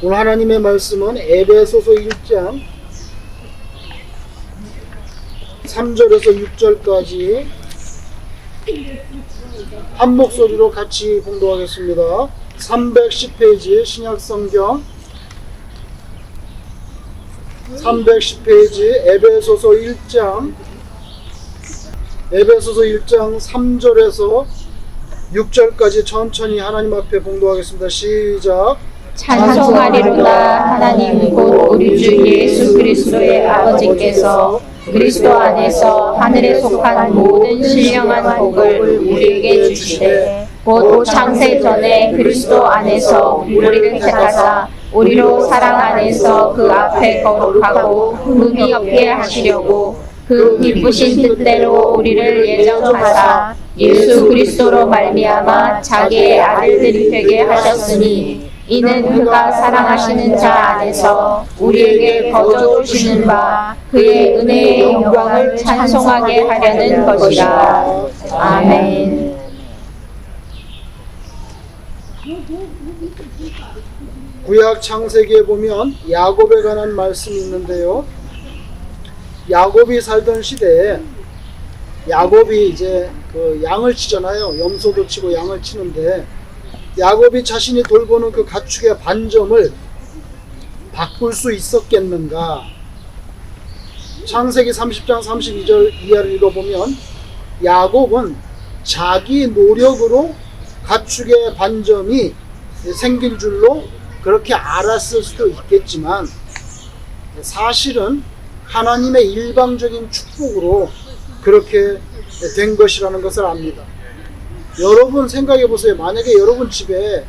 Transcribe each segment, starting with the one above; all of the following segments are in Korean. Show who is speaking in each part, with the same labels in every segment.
Speaker 1: 오늘 하나님의 말씀은 에베소서 1장 3절에서 6절까지 한 목소리로 같이 봉독하겠습니다. 310페이지 신약성경 310페이지 에베소서 1장 3절에서 6절까지 천천히 하나님 앞에 봉독하겠습니다. 시작.
Speaker 2: 찬송하리로다. 하나님 곧 우리 주 예수 그리스도의 아버지께서 그리스도 안에서 하늘에 속한 모든 신령한 복을 우리에게 주시되 곧 창세 전에 그리스도 안에서 우리를 택하사 우리로 사랑 안에서 그 앞에 거룩하고 흠이 없게 하시려고 그 기쁘신 뜻대로 우리를 예정하사 예수 그리스도로 말미암아 자기의 아들들이 되게 하셨으니 이는 그가 사랑하시는 자 안에서 우리에게 거저 주시는 바 그의 은혜의 영광을 찬송하게 하려는 것이라. 아멘.
Speaker 1: 구약 창세기에 보면 야곱에 관한 말씀이 있는데요. 야곱이 살던 시대에 야곱이 이제 그 양을 치잖아요. 염소도 치고 양을 치는데 야곱이 자신이 돌보는 그 가축의 반점을 바꿀 수 있었겠는가? 창세기 30장 32절 이하를 읽어보면 야곱은 자기 노력으로 가축의 반점이 생길 줄로 그렇게 알았을 수도 있겠지만 사실은 하나님의 일방적인 축복으로 그렇게 된 것이라는 것을 압니다. 여러분 생각해 보세요. 만약에 여러분 집에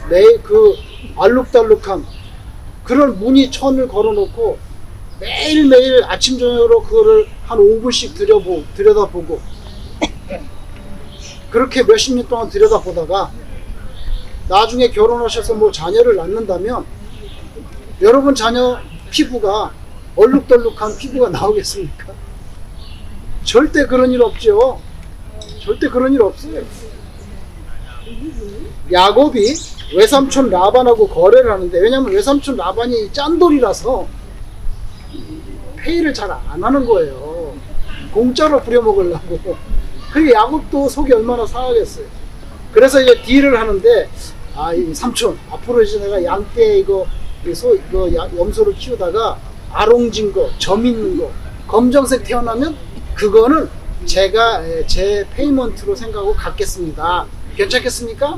Speaker 1: 매일 그 알록달록한 그런 무늬천을 걸어놓고 매일매일 아침 저녁으로 그거를 한 5분씩 들여다보고 그렇게 몇십 년 동안 들여다보다가 나중에 결혼하셔서 뭐 자녀를 낳는다면 여러분 자녀 피부가 얼룩덜룩한 피부가 나오겠습니까? 절대 그런 일 없죠. 절대 그런 일 없어요. 야곱이 외삼촌 라반하고 거래를 하는데, 왜냐하면 외삼촌 라반이 짠돌이라서 페이를 잘 안 하는 거예요. 공짜로 부려먹으려고. 그게 야곱도 속이 얼마나 상하겠어요. 그래서 이제 딜을 하는데, 이 삼촌 앞으로 이제 내가 양떼 이거 염소를 키우다가 아롱진 거, 점 있는 거, 검정색 태어나면 그거는 제가 제 페이먼트로 생각하고 갖겠습니다. 괜찮겠습니까?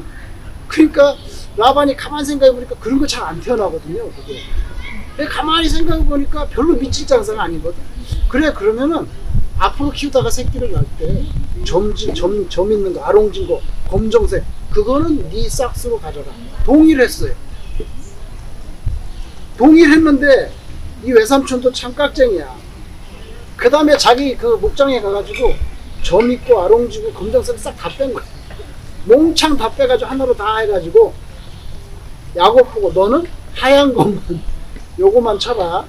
Speaker 1: 그러니까 라반이 가만히 생각해 보니까 그런 거 잘 안 태어나거든요. 그게. 가만히 생각해 보니까 별로 미칠 장사가 아니거든. 그래, 그러면은 앞으로 키우다가 새끼를 낳을 때 점 있는 거, 아롱진 거, 검정색, 그거는 네 싹스로 가져라. 동의를 했어요. 동의를 했는데 이 외삼촌도 참 깍쟁이야. 그 다음에 자기 그 목장에 가가지고 점 있고 아롱지고 검정색 싹 다 뺀 거야. 몽창 다 빼가지고 하나로 다 해가지고 야곱 보고 너는 하얀 것만 요거만 쳐라.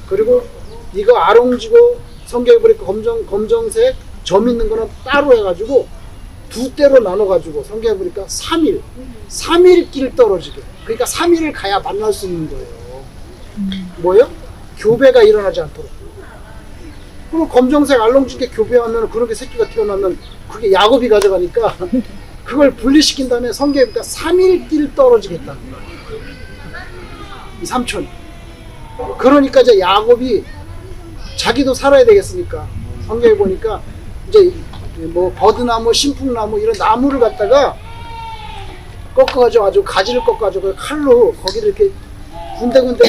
Speaker 1: 그리고 이거 아롱지고 성경에 보니까 검정색 점 있는 거는 따로 해가지고 두 대로 나눠가지고 성경에 보니까 3일 길 떨어지게. 그러니까 3일을 가야 만날 수 있는 거예요. 뭐요? 교배가 일어나지 않도록. 그럼 검정색 알롱지게 교배하면 그렇게 새끼가 태어나면 그게 야곱이 가져가니까 그걸 분리시킨 다음에 성경에 보니까 3일 길 떨어지겠다는 거예요. 이 삼촌. 그러니까 이제 야곱이 자기도 살아야 되겠으니까 성경에 보니까 이제 뭐 버드나무, 신풍나무 이런 나무를 갖다가 꺾어가지고 아주 가지를 꺾어가지고 칼로 거기를 이렇게 군데군데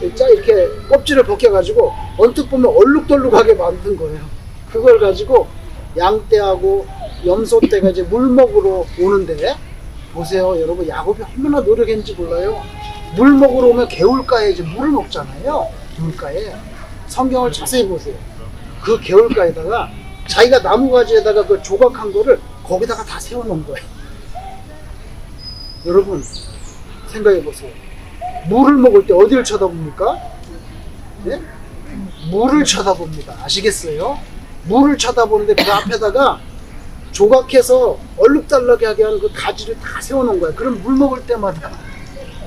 Speaker 1: 이렇게 껍질을 벗겨가지고 언뜻 보면 얼룩덜룩하게 만든 거예요. 그걸 가지고 양떼하고 염소떼가 이제 물 먹으러 오는데 보세요, 여러분. 야곱이 얼마나 노력했는지 몰라요. 물 먹으러 오면 개울가에 이제 물을 먹잖아요. 개울가에. 성경을 자세히 보세요. 그 개울가에다가 자기가 나무가지에다가 그 조각한 거를 거기다가 다 세워놓은 거예요. 여러분 생각해 보세요. 물을 먹을 때 어디를 쳐다봅니까? 네? 물을 쳐다봅니다. 아시겠어요? 물을 쳐다보는데 그 앞에다가 조각해서 얼룩달락하게 하는 그 가지를 다 세워놓은 거야. 그럼 물 먹을 때마다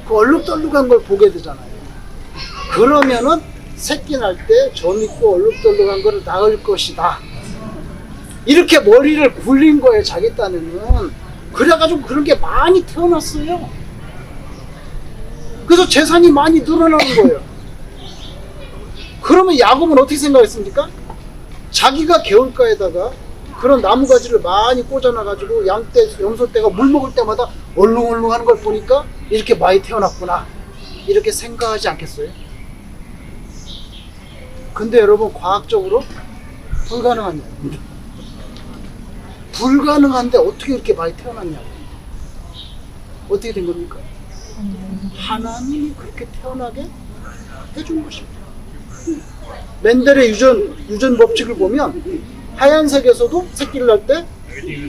Speaker 1: 그 얼룩덜룩한 걸 보게 되잖아요. 그러면은 새끼 날 때 점 있고 얼룩덜룩한 거를 낳을 것이다. 이렇게 머리를 굴린 거예요, 자기 딴에는. 그래가지고 그런 게 많이 태어났어요. 그래서 재산이 많이 늘어나는 거예요. 그러면 야곱은 어떻게 생각했습니까? 자기가 개울가에다가 그런 나무가지를 많이 꽂아놔가지고 염소떼가 물 먹을 때마다 얼룩얼룩 하는 걸 보니까 이렇게 많이 태어났구나, 이렇게 생각하지 않겠어요? 근데 여러분, 과학적으로 불가능한 일입니다. 불가능한데 어떻게 이렇게 많이 태어났냐고. 어떻게 된 겁니까? 하나님이 그렇게 태어나게 해준 것입니다. 멘델의 유전 법칙을 보면 하얀색에서도 새끼를 낳을 때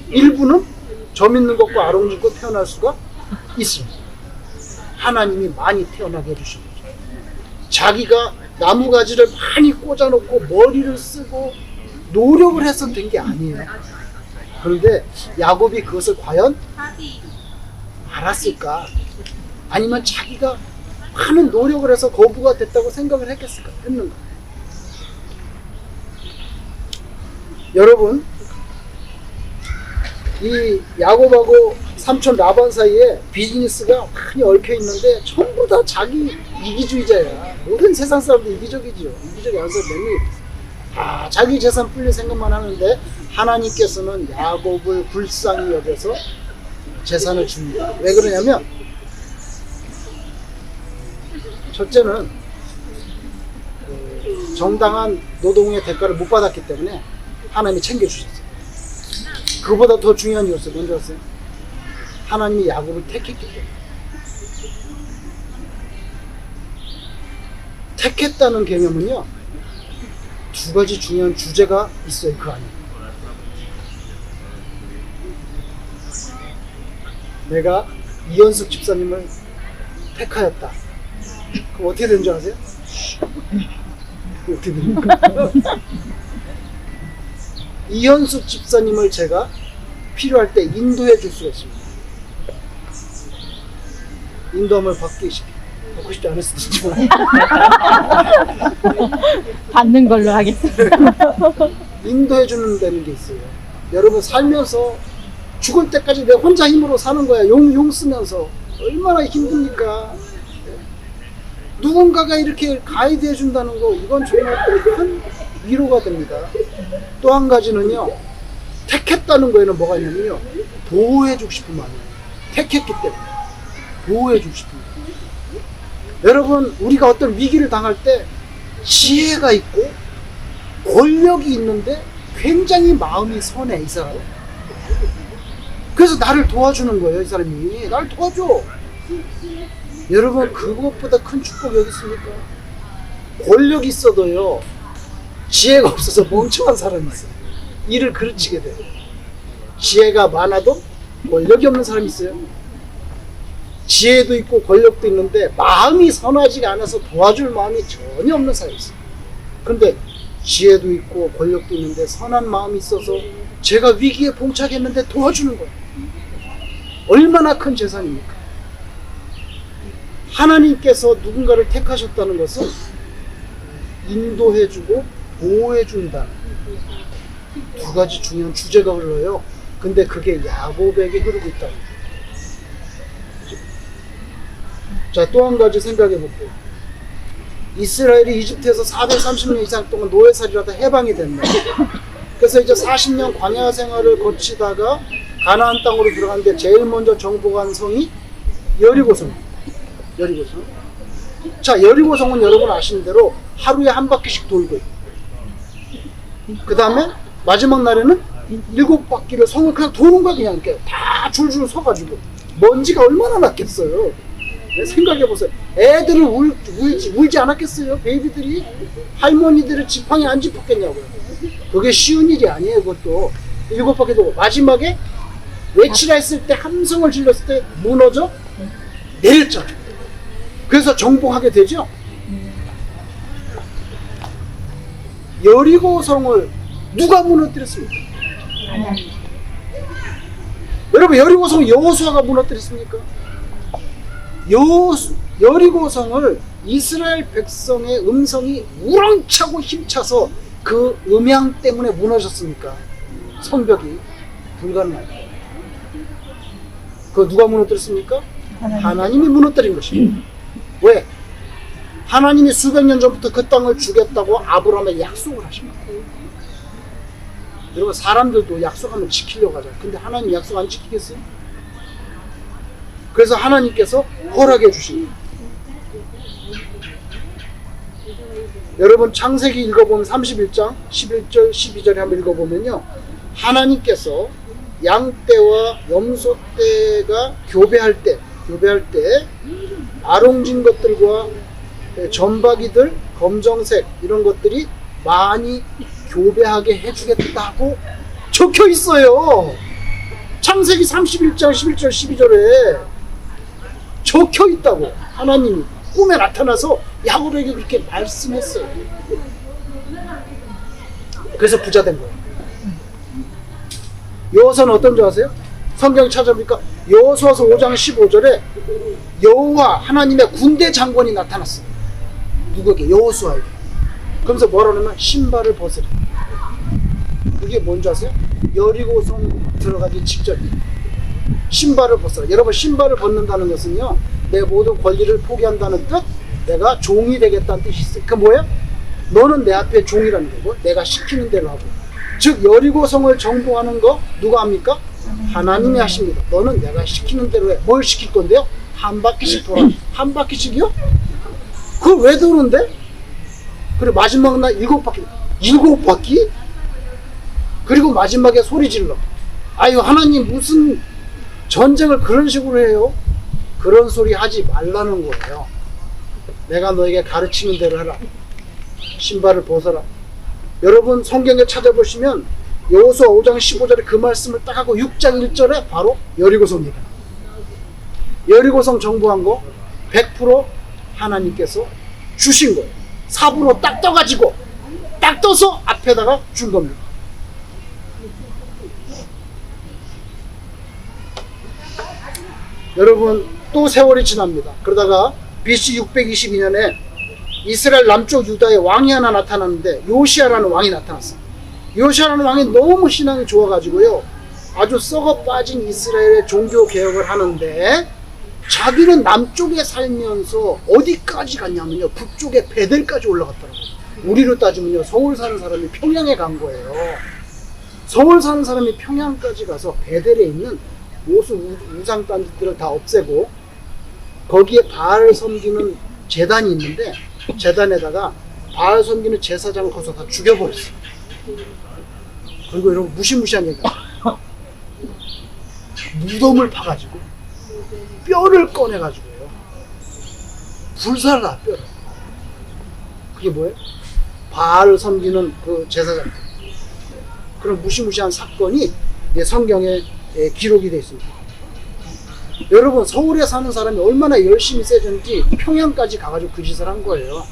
Speaker 1: 일부는 점 있는 것과 아롱짓고 태어날 수가 있습니다. 하나님이 많이 태어나게 해주신 거죠. 자기가 나무가지를 많이 꽂아놓고 머리를 쓰고 노력을 해서 된 게 아니에요. 그런데 야곱이 그것을 과연 알았을까? 아니면 자기가 많은 노력을 해서 거부가 됐다고 생각을 했겠을까? 했는가? 여러분, 이 야곱하고 삼촌 라반 사이에 비즈니스가 많이 얽혀 있는데 전부 다 자기 이기주의자야. 모든 세상 사람도 이기적이죠. 이기적이 안 사람 몇 명이 있어요. 자기 재산 불릴 생각만 하는데 하나님께서는 야곱을 불쌍히 여겨서 재산을 줍니다. 왜 그러냐면, 첫째는 정당한 노동의 대가를 못 받았기 때문에 하나님이 챙겨주셨어요. 그보다 더 중요한 이유였어요. 뭔지 아세요? 하나님이 야곱을 택했기 때문에. 택했다는 개념은요, 두 가지 중요한 주제가 있어요. 그 안에. 내가 이현숙 집사님을 택하였다. 그럼 어떻게 되는 줄 아세요? 어떻게 됩니까? 이현숙 집사님을 제가 필요할 때 인도해 줄 수가 있습니다. 인도함을 받고 싶지 않을 수도 있지만
Speaker 2: 받는 걸로 하겠습니다.
Speaker 1: 인도해 주는 데는 게 있어요. 여러분, 살면서 죽을 때까지 내 혼자 힘으로 사는 거야. 용 쓰면서 얼마나 힘듭니까? 누군가가 이렇게 가이드 해준다는 거, 이건 정말 큰 위로가 됩니다. 또 한 가지는요, 택했다는 거에는 뭐가 있냐면요, 보호해주고 싶은 마음이에요. 택했기 때문에 보호해주고 싶은 마음. 여러분, 우리가 어떤 위기를 당할 때 지혜가 있고 권력이 있는데 굉장히 마음이 선해, 이 사람은. 그래서 나를 도와주는 거예요. 이 사람이 나를 도와줘. 여러분, 그것보다 큰 축복이 어디 있습니까? 권력이 있어도요, 지혜가 없어서 멍청한 사람이 있어요. 일을 그르치게 돼요. 지혜가 많아도 권력이 없는 사람이 있어요. 지혜도 있고 권력도 있는데 마음이 선하지가 않아서 도와줄 마음이 전혀 없는 사람이 있어요. 그런데 지혜도 있고 권력도 있는데 선한 마음이 있어서 제가 위기에 봉착했는데 도와주는 거예요. 얼마나 큰 재산입니까? 하나님께서 누군가를 택하셨다는 것은 인도해주고 보호해준다, 두 가지 중요한 주제가 흘러요. 근데 그게 야곱에게 흐르고 있다. 자, 또 한 가지 생각해 볼게요. 이스라엘이 이집트에서 430년 이상 동안 노예살이라다 해방이 됐네. 그래서 이제 40년 광야 생활을 거치다가 가나안 땅으로 들어갔는데 제일 먼저 정복한 성이 여리고성. 여리고성. 자, 여리고성은 여러분 아시는 대로 하루에 한 바퀴씩 돌고 있고, 그 다음에 마지막 날에는 7바퀴를 성을 그냥 도는 거야. 그냥 이렇게 다 줄줄 서가지고 먼지가 얼마나 났겠어요. 생각해보세요. 애들은 울지 않았겠어요? 베이비들이 할머니들의 지팡이 안 짚었겠냐고요. 그게 쉬운 일이 아니에요. 그것도 7바퀴 돌고 마지막에 외치라 했을 때, 함성을 질렀을 때 무너져 내렸잖아요. 그래서 정복하게 되죠. 여리고성을 누가 무너뜨렸습니까? 여러분, 여리고성을 여호수아가 무너뜨렸습니까? 여리고성을 이스라엘 백성의 음성이 우렁차고 힘차서 그 음향 때문에 무너졌습니까? 성벽이 불가능하다. 그거 누가 무너뜨렸습니까? 하나님이 무너뜨린 것입니다. 왜? 하나님이 수백 년 전부터 그 땅을 주겠다고 아브라함에 약속을 하신 거예요. 여러분, 사람들도 약속하면 지키려고 하잖아요. 근데 하나님 약속 안 지키겠어요? 그래서 하나님께서 허락해 주신 거예요. 여러분, 창세기 읽어보면 31장 11절 12절에 한번 읽어보면요, 하나님께서 양떼와 염소떼가 교배할 때 아롱진 것들과 점박이들, 검정색 이런 것들이 많이 교배하게 해주겠다고 적혀 있어요. 창세기 31장 11절 12절에 적혀 있다고. 하나님이 꿈에 나타나서 야곱에게 그렇게 말씀했어요. 그래서 부자 된 거예요. 여호수아는 어떤 줄 아세요? 성경 찾아보니까 여호수아서 5장 15절에 여호와 하나님의 군대 장관이 나타났어요. 누구에게? 여호수아에게. 그러면서 뭐라 그러면 신발을 벗으라. 그게 뭔지 아세요? 여리고성 들어가기 직전이에요. 신발을 벗으라. 여러분, 신발을 벗는다는 것은요, 내 모든 권리를 포기한다는 뜻, 내가 종이 되겠다는 뜻이 있어요. 그 뭐예요? 너는 내 앞에 종이라는 거고 내가 시키는 대로 하고. 즉 여리고성을 정복하는 거 누가 합니까? 하나님이 하십니다. 너는 내가 시키는 대로 해. 뭘 시킬 건데요? 한 바퀴씩 돌아. 한 바퀴씩이요? 그걸 왜 도는데? 그리고 마지막 날 7바퀴. 7바퀴? 그리고 마지막에 소리 질러. 아유, 하나님 무슨 전쟁을 그런 식으로 해요? 그런 소리 하지 말라는 거예요. 내가 너에게 가르치는 대로 해라. 신발을 벗어라. 여러분, 성경에 찾아보시면 여호수아 5장 15절에 그 말씀을 딱 하고 6장 1절에 바로 여리고성입니다. 여리고성 정복한 거 100% 하나님께서 주신 거예요. 삽으로 딱 떠가지고 딱 떠서 앞에다가 준 겁니다. 여러분, 또 세월이 지납니다. 그러다가 BC 622년에 이스라엘 남쪽 유다에 왕이 하나 나타났는데 요시아라는 왕이 나타났어요. 요시아라는 왕이 너무 신앙이 좋아가지고요, 아주 썩어 빠진 이스라엘의 종교 개혁을 하는데 자기는 남쪽에 살면서 어디까지 갔냐면요, 북쪽에 베델까지 올라갔더라고요. 우리로 따지면요, 서울 사는 사람이 평양에 간 거예요. 서울 사는 사람이 평양까지 가서 베델에 있는 모든 우상단지들을 다 없애고 거기에 바알 섬기는 제단이 있는데 제단에다가 바알 섬기는 제사장을 거기서 다 죽여버렸어요. 그리고 이런 무시무시한 얘기가 무덤을 파가지고 뼈를 꺼내가지고요, 불살라 뼈를. 그게 뭐예요? 바알을 섬기는 그 제사장. 그런 무시무시한 사건이 성경에 기록이 되어 있습니다. 여러분, 서울에 사는 사람이 얼마나 열심히 세졌는지 평양까지 가가지고 그 짓을 한 거예요.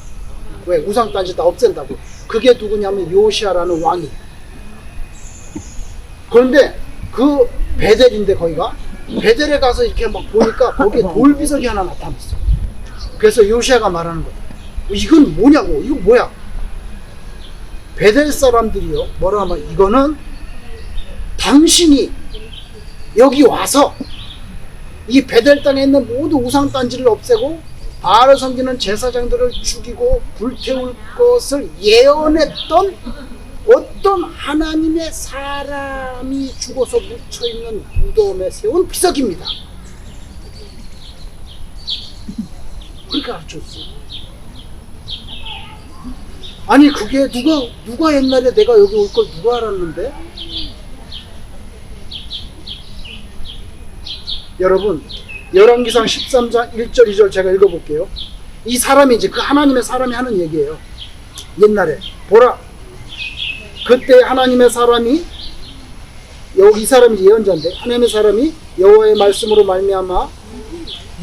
Speaker 1: 왜? 우상단지 다 없앤다고. 그게 누구냐면 요시아라는 왕이에요. 그런데 그 베델인데, 거기가 베델에 가서 이렇게 막 보니까 거기에 돌비석이 하나 나타났어요. 그래서 요시아가 말하는 거예요. 이건 뭐냐고, 이거 뭐야? 베델 사람들이요, 뭐라 하면 이거는 당신이 여기 와서 이 베델 땅에 있는 모든 우상단지를 없애고 바알을 섬기는 제사장들을 죽이고 불태울 것을 예언했던 어떤 하나님의 사람이 죽어서 묻혀있는 무덤에 세운 비석입니다. 그렇게 가르쳤어요. 아니, 그게 누가 옛날에 내가 여기 올 걸 누가 알았는데? 여러분, 열왕기상 13장 1절 2절 제가 읽어볼게요. 이 사람이 이제 그 하나님의 사람이 하는 얘기예요. 옛날에 보라, 그때 하나님의 사람이, 이 사람이 예언자인데, 하나님의 사람이 여호와의 말씀으로 말미암아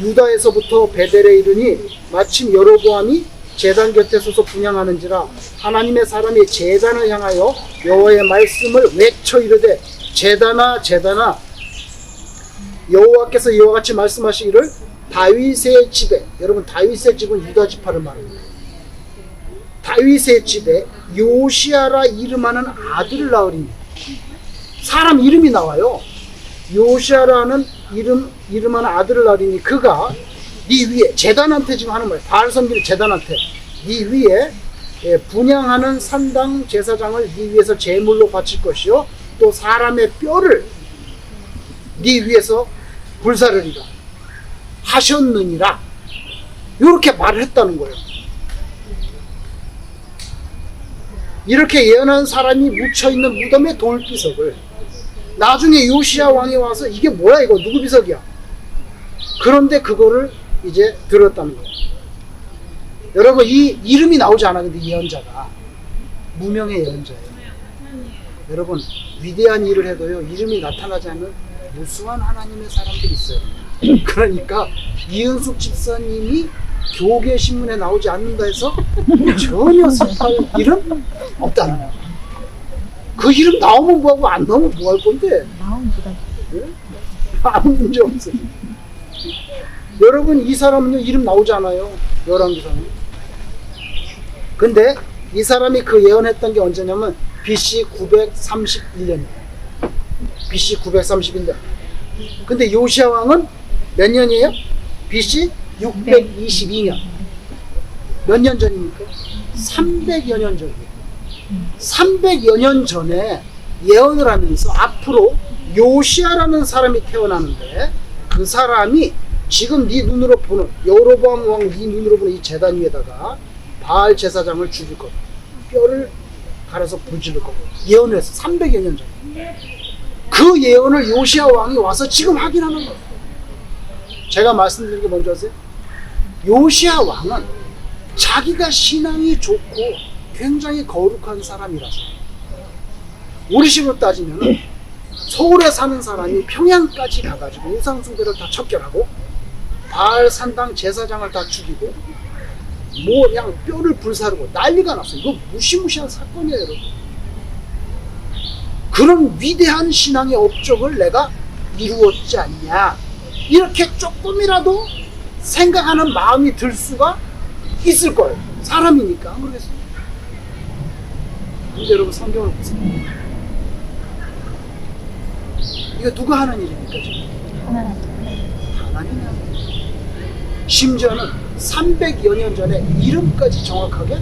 Speaker 1: 유다에서부터 베델에 이르니 마침 여로보암이 제단 곁에 서서 분향하는지라 하나님의 사람이 제단을 향하여 여호와의 말씀을 외쳐 이르되, 제단아 제단아, 여호와께서 이와 같이 말씀하시기를 다윗의 집에, 여러분 다윗의 집은 유다 지파를 말합니다. 다윗의 집에 요시아라 이름하는 아들을 낳으리니, 사람 이름이 나와요. 요시아라는 이름하는 아들을 낳으리니 그가 네 위에, 제단한테 지금 하는 말이에요. 바알 섬기는 제단한테 네 위에 분향하는 산당 제사장을 네 위에서 제물로 바칠 것이요 또 사람의 뼈를 네 위에서 불사르리라 하셨느니라, 이렇게 말을 했다는 거예요. 이렇게 예언한 사람이 묻혀있는 무덤의 돌비석을 나중에 요시야 왕이 와서 이게 뭐야, 이거 누구 비석이야? 그런데 그거를 이제 들었다는 거예요. 여러분, 이 이름이 나오지 않아. 근데 예언자가 무명의 예언자예요. 여러분, 위대한 일을 해도요 이름이 나타나지 않는 무수한 하나님의 사람들이 있어요. 그러니까 이은숙 집사님이 교계 신문에 나오지 않는다 해서 전혀 섭할 일은 없다는 거예요. 그 이름 나오면 뭐하고 안 나오면 뭐 할 건데?
Speaker 2: 나오면 보다.
Speaker 1: 네? 아무 문제 없어요. 여러분, 이 사람은요 이름 나오지 않아요. 열왕기상에. 근데 이 사람이 그 예언했던 게 언제냐면 BC 931년이에요. BC 931년. 근데 요시야 왕은 몇 년이에요? BC 622년. 몇 년 전입니까? 300여 년 전이에요. 300여 년 전에 예언을 하면서 앞으로 요시아라는 사람이 태어나는데, 그 사람이 지금 네 눈으로 보는, 여로보암 왕 네 눈으로 보는 이 제단 위에다가 바알 제사장을 죽일 거다, 뼈를 갈아서 불질를 거다, 예언을 했어. 300여 년 전에. 그 예언을 요시아 왕이 와서 지금 확인하는 거예요. 제가 말씀드린 게 뭔지 아세요? 요시아 왕은 자기가 신앙이 좋고 굉장히 거룩한 사람이라서, 우리식으로 따지면 서울에 사는 사람이 평양까지 가가지고 우상숭배를 다 척결하고 바알 산당 제사장을 다 죽이고 뭐 그냥 뼈를 불사르고 난리가 났어요. 이거 무시무시한 사건이에요, 여러분. 그런 위대한 신앙의 업적을 내가 이루었지 않냐, 이렇게 조금이라도 생각하는 마음이 들 수가 있을 거예요. 사람이니까. 안 그러겠어요? 근데 여러분, 성경을 보세요. 이거 누가 하는 일입니까 지금? 하나님이 하는 일. 심지어는 300여 년 전에 이름까지 정확하게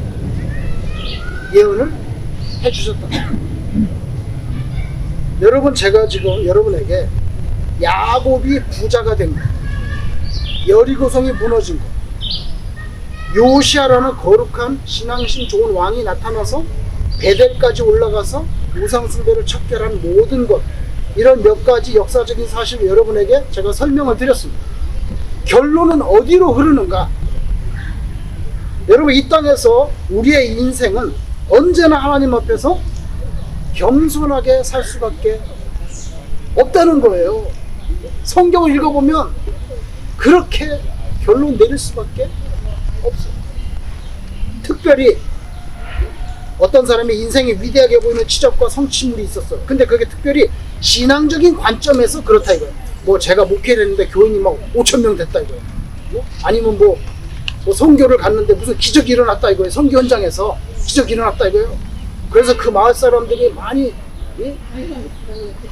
Speaker 1: 예언을 해주셨다. 여러분, 제가 지금 여러분에게 야곱이 부자가 된 것, 여리고성이 무너진 것, 요시아라는 거룩한 신앙심 좋은 왕이 나타나서 베델까지 올라가서 우상숭배를 척결한 모든 것, 이런 몇 가지 역사적인 사실을 여러분에게 제가 설명을 드렸습니다. 결론은 어디로 흐르는가? 여러분, 이 땅에서 우리의 인생은 언제나 하나님 앞에서 겸손하게 살 수밖에 없다는 거예요. 성경을 읽어보면 그렇게 결론 내릴 수밖에 없어요. 특별히 어떤 사람이 인생이 위대하게 보이는 치적과 성취물이 있었어요. 근데 그게 특별히 신앙적인 관점에서 그렇다 이거예요. 뭐 제가 목회를 했는데 교인이 막 5,000명 됐다 이거예요. 뭐? 아니면 뭐 선교를 갔는데 무슨 기적이 일어났다 이거예요. 선교 현장에서 기적이 일어났다 이거예요. 그래서 그 마을 사람들이 많이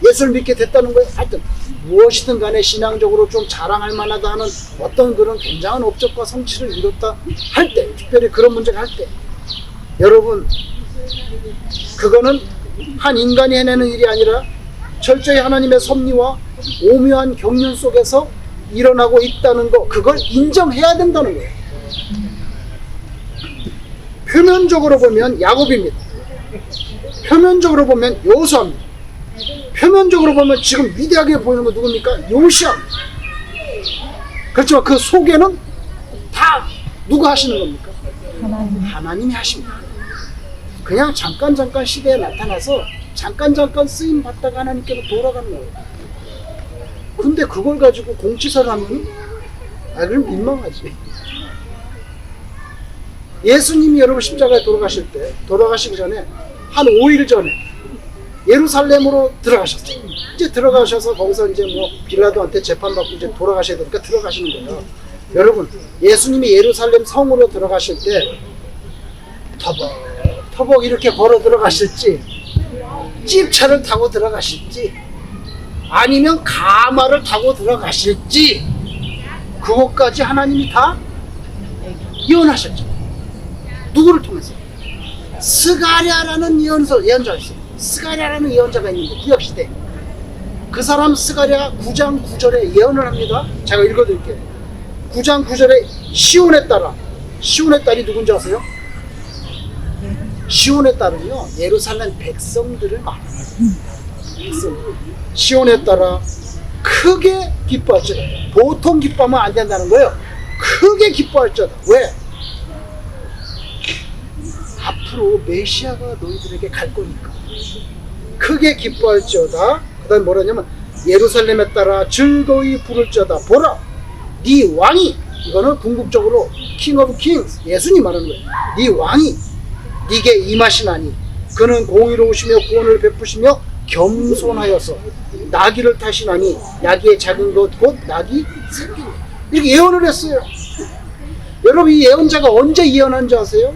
Speaker 1: 예수를 믿게 됐다는 거예요. 하여튼 무엇이든 간에 신앙적으로 좀 자랑할 만하다 하는 어떤 그런 굉장한 업적과 성취를 이뤘다 할 때, 특별히 그런 문제가 할 때, 여러분, 그거는 한 인간이 해내는 일이 아니라 철저히 하나님의 섭리와 오묘한 경륜 속에서 일어나고 있다는 거, 그걸 인정해야 된다는 거예요. 표면적으로 보면 야곱입니다. 표면적으로 보면 여호수아입니다. 표면적으로 보면 지금 위대하게 보이는 거 누굽니까? 요시아입니다. 그렇지만 그 속에는 다 누가 하시는 겁니까? 하나님이 하십니다. 그냥 잠깐 시대에 나타나서 잠깐 쓰임 받다가 하나님께로 돌아가는 거예요. 근데 그걸 가지고 공치사를 하면 그럼 민망하지. 예수님이 여러분 십자가에 돌아가시기 전에 한 5일 전에 예루살렘으로 들어가셨어요. 이제 들어가셔서 거기서 이제 뭐 빌라도한테 재판받고 이제 돌아가셔야 되니까 들어가시는 거예요. 여러분, 예수님이 예루살렘 성으로 들어가실 때 터벅 이렇게 걸어 들어가실지, 찝차를 타고 들어가실지, 아니면 가마를 타고 들어가실지, 그것까지 하나님이 다 예언하셨죠. 누구를 통해서? 스가랴라는 예언자가 있어요. 스가랴라는 예언자가 있는데, 구약시대. 그 사람 스가랴 9장 9절에 예언을 합니다. 제가 읽어드릴게요. 9장 9절에 시온의 딸아. 시온의 딸이 누군지 아세요? 시온의 딸은요, 예루살렘 백성들을 말합니다. 백성들. 시온의 딸아, 크게 기뻐할지어다. 보통 기뻐하면 안 된다는 거예요. 크게 기뻐할지어다. 왜? 앞으로 메시아가 너희들에게 갈 거니까. 크게 기뻐할지어다. 그 다음에 뭐라냐면, 예루살렘에 따라 즐거이 부를지어다. 보라, 네 왕이, 이거는 궁극적으로 킹 오브 킹스, 예수님 말하는 거예요. 네 왕이 네게 임하시나니 그는 공의로우시며 구원을 베푸시며 겸손하여서 나귀를 타시나니 나귀의 작은 것 곧 나귀 새끼. 이렇게 예언을 했어요. 여러분, 이 예언자가 언제 예언한 줄 아세요?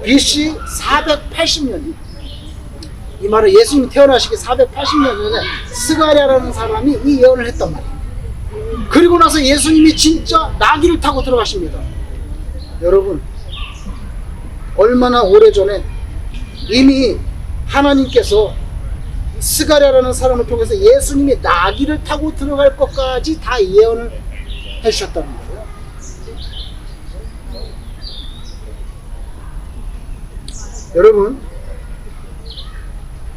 Speaker 1: BC 480년. 이 말은 예수님이 태어나시기 480년 전에 스가랴라는 사람이 이 예언을 했단 말이에요. 그리고 나서 예수님이 진짜 나귀를 타고 들어가십니다. 여러분, 얼마나 오래전에 이미 하나님께서 스가랴라는 사람을 통해서 예수님이 나귀를 타고 들어갈 것까지 다 예언을 해주셨다는 거예요.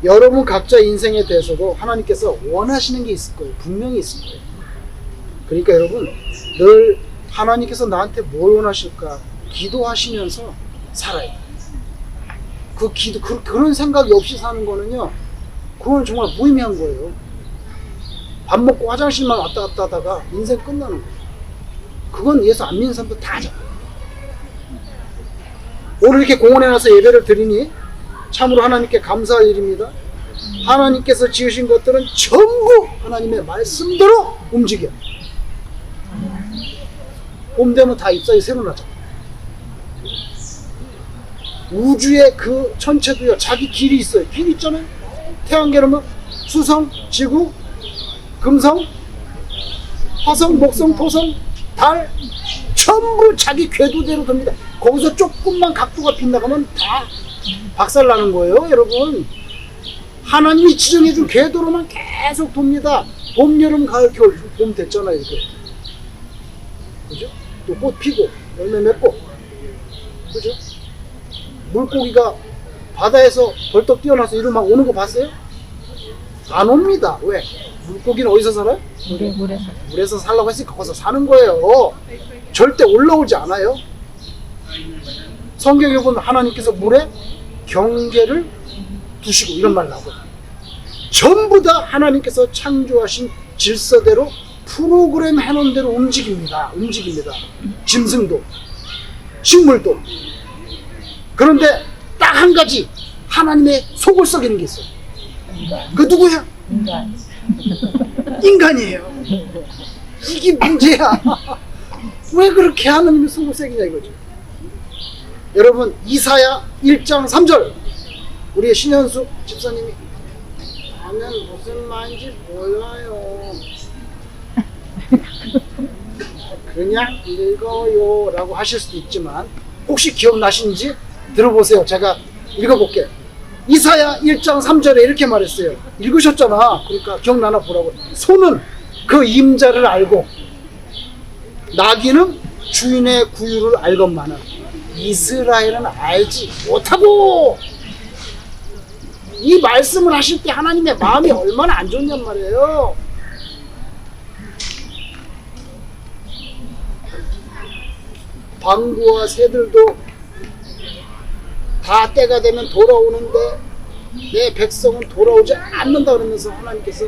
Speaker 1: 여러분 각자 인생에 대해서도 하나님께서 원하시는 게 있을 거예요. 분명히 있을 거예요. 그러니까 여러분, 늘 하나님께서 나한테 뭘 원하실까 기도하시면서 살아요. 그런 생각이 없이 사는 거는요, 그건 정말 무의미한 거예요. 밥 먹고 화장실만 왔다 갔다 하다가 인생 끝나는 거예요. 그건 예수 안 믿는 사람도 다 하죠. 오늘 이렇게 공원에 나서 예배를 드리니 참으로 하나님께 감사할 일입니다. 하나님께서 지으신 것들은 전부 하나님의 말씀대로 움직여. 봄 되면 다 잎사귀 새로 나잖아. 우주의 그 전체도요, 자기 길이 있어요. 길 있잖아요. 태양계로는 수성, 지구, 금성, 화성, 목성, 토성, 달, 전부 자기 궤도대로 돕니다. 거기서 조금만 각도가 빗나가면 다 박살나는 거예요, 여러분. 하나님이 지정해준 궤도로만 계속 돕니다. 봄, 여름, 가을, 겨울, 봄 됐잖아요, 이렇게. 그죠? 또 꽃 피고, 열매 맺고. 그죠? 물고기가 바다에서 벌떡 뛰어나서 이리로 막 오는 거 봤어요? 안 옵니다. 왜? 물고기는 어디서 살아요? 물에서 살라고 했으니까 거기서 사는 거예요. 절대 올라오지 않아요. 성경에 보면 하나님께서 물에 경계를 두시고 이런 말 나오고, 전부 다 하나님께서 창조하신 질서대로 프로그램 해놓은 대로 움직입니다. 짐승도, 식물도. 그런데 딱 한 가지 하나님의 속을 썩이는 게 있어요. 그 누구야? 인간이에요. 이게 문제야. 왜 그렇게 하나님의 속을 썩이냐 이거죠. 여러분, 이사야 1장 3절, 우리의 신현숙 집사님이 나는 무슨 말인지 몰라요, 그냥 읽어요 라고 하실 수도 있지만, 혹시 기억나시는지 들어보세요. 제가 읽어볼게요. 이사야 1장 3절에 이렇게 말했어요. 읽으셨잖아. 그러니까 기억나나 보라고. 소는 그 임자를 알고 나귀는 주인의 구유를 알건만은 이스라엘은 알지 못하고. 이 말씀을 하실 때 하나님의 마음이 얼마나 안 좋냔 말이에요. 방구와 새들도 다 때가 되면 돌아오는데 내 백성은 돌아오지 않는다 그러면서 하나님께서,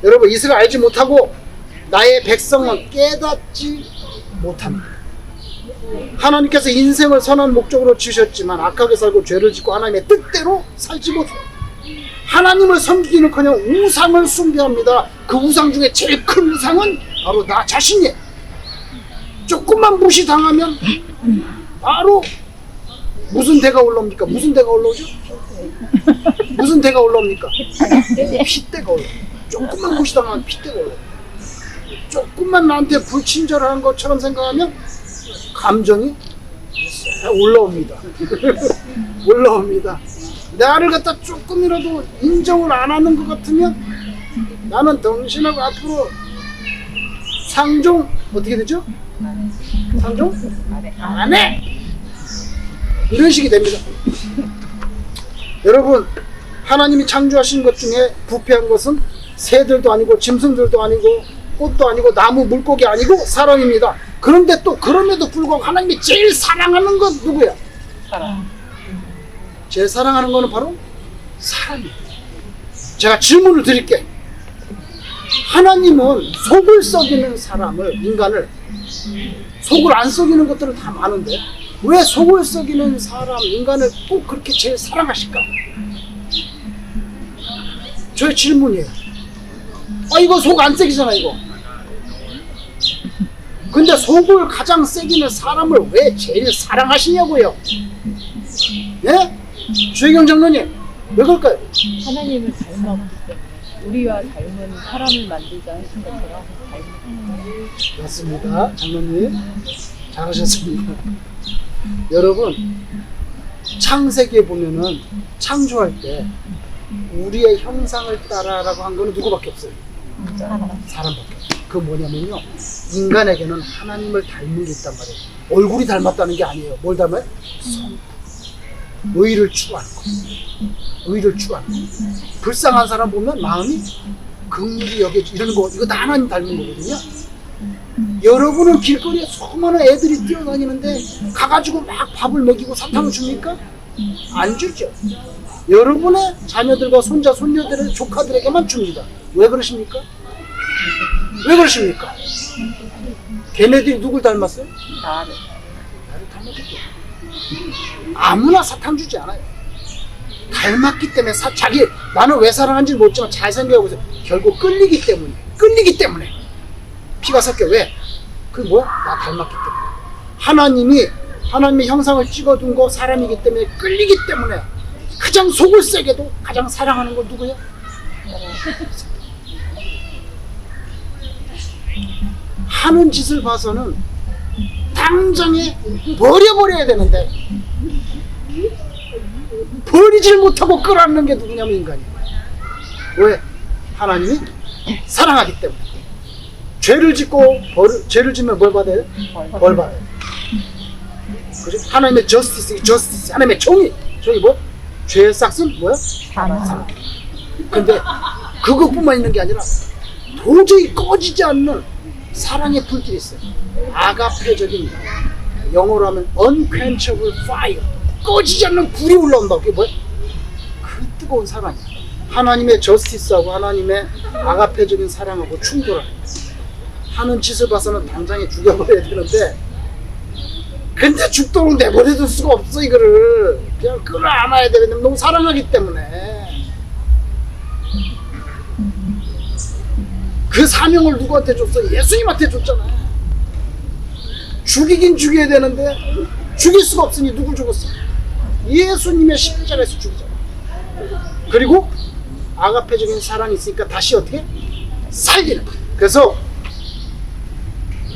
Speaker 1: 여러분, 이스라엘 알지 못하고 나의 백성은 깨닫지 못합니다. 하나님께서 인생을 선한 목적으로 지으셨지만 악하게 살고 죄를 짓고 하나님의 뜻대로 살지 못해요. 하나님을 섬기기는커녕 우상을 숭배합니다. 그 우상 중에 제일 큰 우상은 바로 나 자신이에요. 조금만 무시당하면 바로 무슨 대가 올라옵니까? 무슨 대가 올라오죠? 무슨 대가 올라옵니까? 핏대가 올라옵니다. 조금만 무시당하면 핏대가 올라옵니다. 조금만 나한테 불친절한 것처럼 생각하면 감정이 올라옵니다. 올라옵니다. 나를 갖다 조금이라도 인정을 안 하는 것 같으면 나는 당신하고 앞으로 상종 어떻게 되죠? 상종? 안 해! 이런 식이 됩니다. 여러분, 하나님이 창조하신 것 중에 부패한 것은 새들도 아니고 짐승들도 아니고 꽃도 아니고 나무 물고기 아니고 사람입니다. 그런데 또 그럼에도 불구하고 하나님이 제일 사랑하는 건 누구야?
Speaker 3: 사람.
Speaker 1: 제일 사랑하는 거는 바로 사람이에요. 제가 질문을 드릴게. 하나님은 속을 썩이는 사람을, 인간을, 속을 안 썩이는 것들은 다 많은데 왜 속을 썩이는 사람, 인간을 꼭 그렇게 제일 사랑하실까? 저의 질문이에요. 이거 속 안 썩이잖아 이거. 근데 속을 가장 썩이는 사람을 왜 제일 사랑하시냐고요? 예? 주혜경 장로님, 왜 그럴까요?
Speaker 3: 하나님을 닮았기 때문에 우리와 닮은 사람을 만들자 하신 것처럼 닮은.
Speaker 1: 맞습니다. 장로님 잘하셨습니다. 여러분, 창세기에 보면은 창조할 때 우리의 형상을 따라라고 한 거는 누구밖에 없어요? 사람밖에 없어요. 그 뭐냐면요, 인간에게는 하나님을 닮은 게 있단 말이에요. 얼굴이 닮았다는 게 아니에요. 뭘 닮아요? 의를 추구하는 거. 의를 추구하는 거. 불쌍한 사람 보면 마음이 긍휼히 여겨지, 이런 거, 이거 다 하나님 닮은 거거든요. 여러분은 길거리에 수많은 애들이 뛰어다니는데 가가지고 막 밥을 먹이고 사탕을 줍니까? 안 주죠. 여러분의 자녀들과 손자, 손녀들의 조카들에게만 줍니다. 왜 그러십니까? 왜 그러십니까? 걔네들이 누굴 닮았어요?
Speaker 3: 나를.
Speaker 1: 나를 닮았기 때문에. 아무나 사탕 주지 않아요. 닮았기 때문에 자기 나는 왜 사랑하는지 모르지만 잘 생각해 보세요. 결국 끌리기 때문에. 끌리기 때문에. 피가 섞여. 왜? 그 뭐야? 나 닮았기 때문에. 하나님의 형상을 찍어둔 거 사람이기 때문에 끌리기 때문에 가장 속을 세게도 가장 사랑하는 건 누구야? 하는 짓을 봐서는 당장에 버려버려야 되는데 버리질 못하고 끌어안는 게 누구냐면 인간이에요. 왜? 하나님이 사랑하기 때문에. 죄를 짓고 죄를 짓면 뭘 받아요? 벌 받아요. 그죠? 하나님의 저스티스, 하나님의 정의 뭐? 죄의 싹은 뭐야? 사랑. 근데 그것뿐만 있는 게 아니라 도저히 꺼지지 않는 사랑의 불길이 있어요. 아가페적인, 영어로 하면 unquenchable fire, 꺼지지 않는 불이 올라온다고. 그게 뭐야? 그 뜨거운 사랑이야. 하나님의 저스티스하고 하나님의 아가페적인 사랑하고 충돌하는 거야. 하는 짓을 봐서는 당장에 죽여버려야 되는데, 근데 죽도록 내버려둘 수가 없어. 이거를 그냥 끌어안아야 되는데 너무 사랑하기 때문에. 그 사명을 누구한테 줬어? 예수님한테 줬잖아. 죽이긴 죽여야 되는데 죽일 수가 없으니 누굴 죽었어? 예수님의 십자가에서 죽이잖아. 그리고 아가페적인 사랑이 있으니까 다시 어떻게? 살리는 거야. 그래서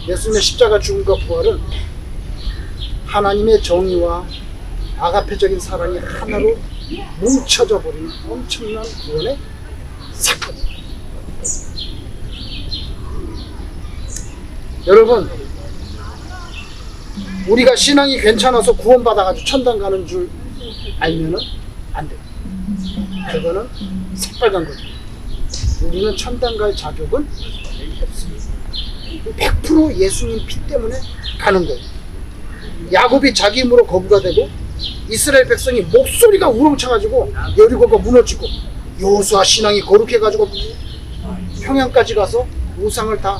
Speaker 1: 예수님의 십자가 죽음과 부활은 하나님의 정의와 아가페적인 사랑이 하나로 뭉쳐져 버리는 엄청난 구원의 사건입니다. 여러분, 우리가 신앙이 괜찮아서 구원받아가지고 천당 가는 줄 알면은 안 돼요. 그거는 새빨간 거죠. 우리는 천당 갈 자격은 없습니다. 100% 예수님 피 때문에 가는 거예요. 야곱이 자기 힘으로 거부가 되고 이스라엘 백성이 목소리가 우렁차가지고 여리고가 무너지고 여호수아 신앙이 거룩해가지고 평양까지 가서 우상을 다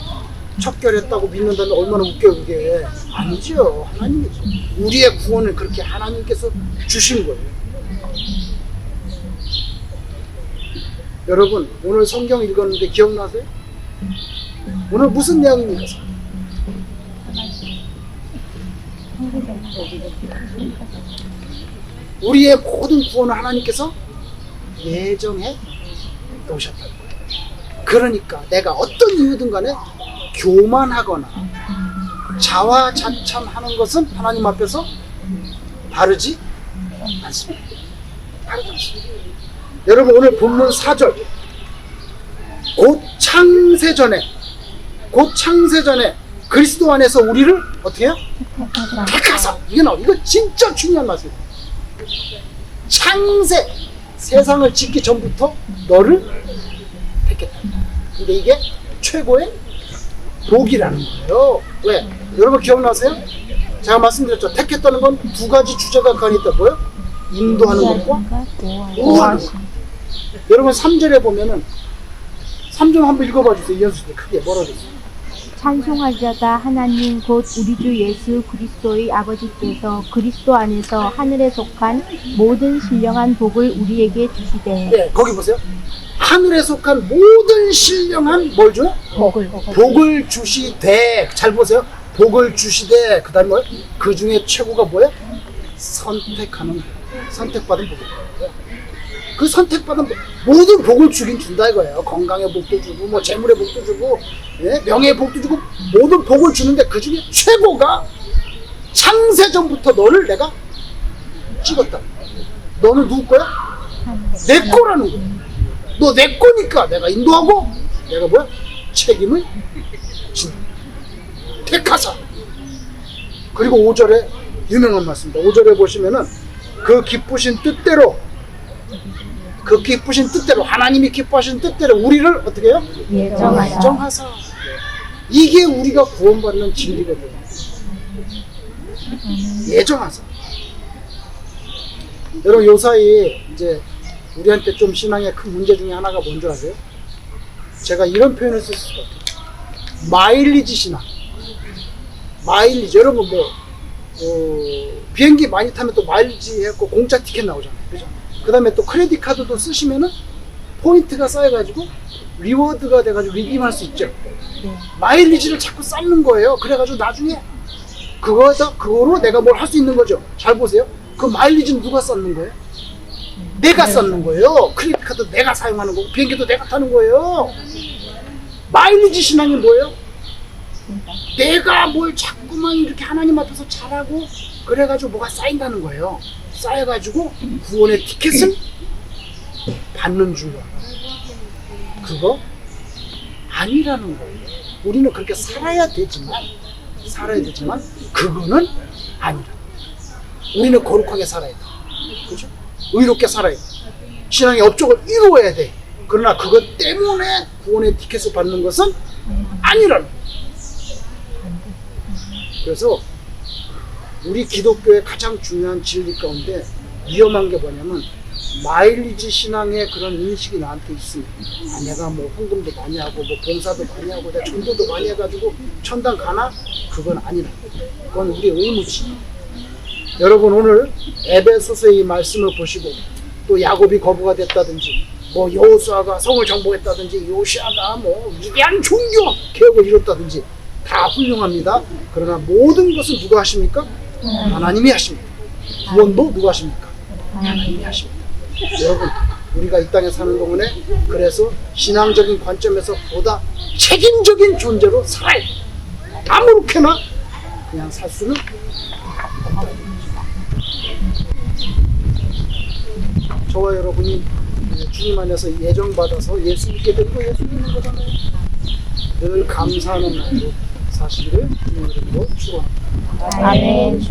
Speaker 1: 척결했다고 믿는다면 얼마나 웃겨요. 그게 아니죠. 하나님이죠. 우리의 구원을 그렇게 하나님께서 주신 거예요. 여러분 오늘 성경 읽었는데 기억나세요? 오늘 무슨 내용입니까? 우리의 모든 구원을 하나님께서 예정해 놓으셨다는 거예요. 그러니까 내가 어떤 이유든 간에 교만하거나 자화자찬하는 것은 하나님 앞에서 바르지 않습니다. 바르지 않습니다. 여러분 오늘 본문 4절 곧 창세전에 그리스도 안에서 우리를 어떻게 해요? 택하사. 이거 진짜 중요한 말씀이에요. 창세, 세상을 짓기 전부터 너를 택했다. 근데 이게 최고의 복이라는 거예요. 왜? 여러분 기억나세요? 제가 말씀드렸죠. 택했다는 건 두 가지 주제가 그 안에 있다. 뭐요? 인도하는 것과 보호하는 것. 여러분 3절에 보면은 3절 한번 읽어봐 주세요. 이현수님 크게 뭐라고 했어요?
Speaker 4: 찬송하자다 하나님 곧 우리 주 예수 그리스도의 아버지께서 그리스도 안에서 하늘에 속한 모든 신령한 복을 우리에게 주시되.
Speaker 1: 네, 거기 보세요. 하늘에 속한 모든 신령한 뭘 줘요? 복을 주시되. 잘 보세요. 복을 주시되. 그 다음에 뭐예요? 그 중에 최고가 뭐예요? 선택받은 복이에요. 그 선택받은 모든 복을 주긴 준다 이거예요. 건강의 복도 주고 뭐 재물의 복도 주고 예? 명예의 복도 주고 모든 복을 주는데 그 중에 최고가 창세전부터 너를 내가 찍었다. 너는 누구 거야? 내 거라는 거야. 너 내 거니까 내가 인도하고 내가 뭐야? 책임을 진다. 택하사. 그리고 5절에 유명한 말씀입니다. 5절에 보시면은 그 기쁘신 뜻대로 하나님이 기뻐하신 뜻대로 우리를 어떻게 해요? 예정하사. 이게 우리가 구원받는 진리거든요. 예정하사. 여러분 요사이 이제 우리한테 좀 신앙의 큰 문제 중에 하나가 뭔지 아세요? 제가 이런 표현을 쓸 수가 있어요. 마일리지 신앙. 마일리지. 여러분 비행기 많이 타면 또 마일리지 해갖고 공짜 티켓 나오잖아요. 그죠? 그 다음에 또 크레딧 카드도 쓰시면은 포인트가 쌓여가지고 리워드가 돼가지고 리딤할 수 있죠. 마일리지를 자꾸 쌓는 거예요. 그래가지고 나중에 그거로 내가 뭘 할 수 있는 거죠. 잘 보세요. 그 마일리지는 누가 쌓는 거예요? 내가 쌓는 거예요. 크레딧 카드 내가 사용하는 거고 비행기도 내가 타는 거예요. 마일리지 신앙이 뭐예요? 내가 뭘 자꾸만 이렇게 하나님 앞에서 잘하고 그래가지고 뭐가 쌓인다는 거예요. 쌓여가지고 구원의 티켓을 받는 줄 알아. 그거 아니라는 거예요. 우리는 그렇게 살아야 되지만 그거는 아니라. 우리는 거룩하게 살아야 돼. 그렇죠? 의롭게 살아야 돼. 신앙의 업적을 이루어야 돼. 그러나 그것 때문에 구원의 티켓을 받는 것은 아니라는 거예요. 그래서 우리 기독교의 가장 중요한 진리 가운데 위험한 게 뭐냐면 마일리지 신앙의 그런 인식이 나한테 있습니다. 내가 뭐 헌금도 많이 하고 뭐 봉사도 많이 하고 내가 전도도 많이 해가지고 천당 가나? 그건 아니라. 그건 우리의 의무지. 여러분 오늘 에베소서의 이 말씀을 보시고 또 야곱이 거부가 됐다든지 뭐 여호수아가 성을 정복했다든지 요시아가 뭐 위대한 종교 개혁을 이뤘다든지 다 훌륭합니다. 그러나 모든 것은 누가 하십니까? 하나님이 하십니다. 구원도 누가 하십니까? 하나님이 하십니다. 여러분 우리가 이 땅에 사는 동안에 그래서 신앙적인 관점에서 보다 책임적인 존재로 살아야 돼. 아무렇게나 그냥 살 수는 없다. 저와 여러분이 주님 안에서 예정받아서 예수 믿게 되고 예수 믿는 거잖아요. 늘 감사하는 마음으로 사실을 주님 이름으로 축원합니다.
Speaker 2: 아멘.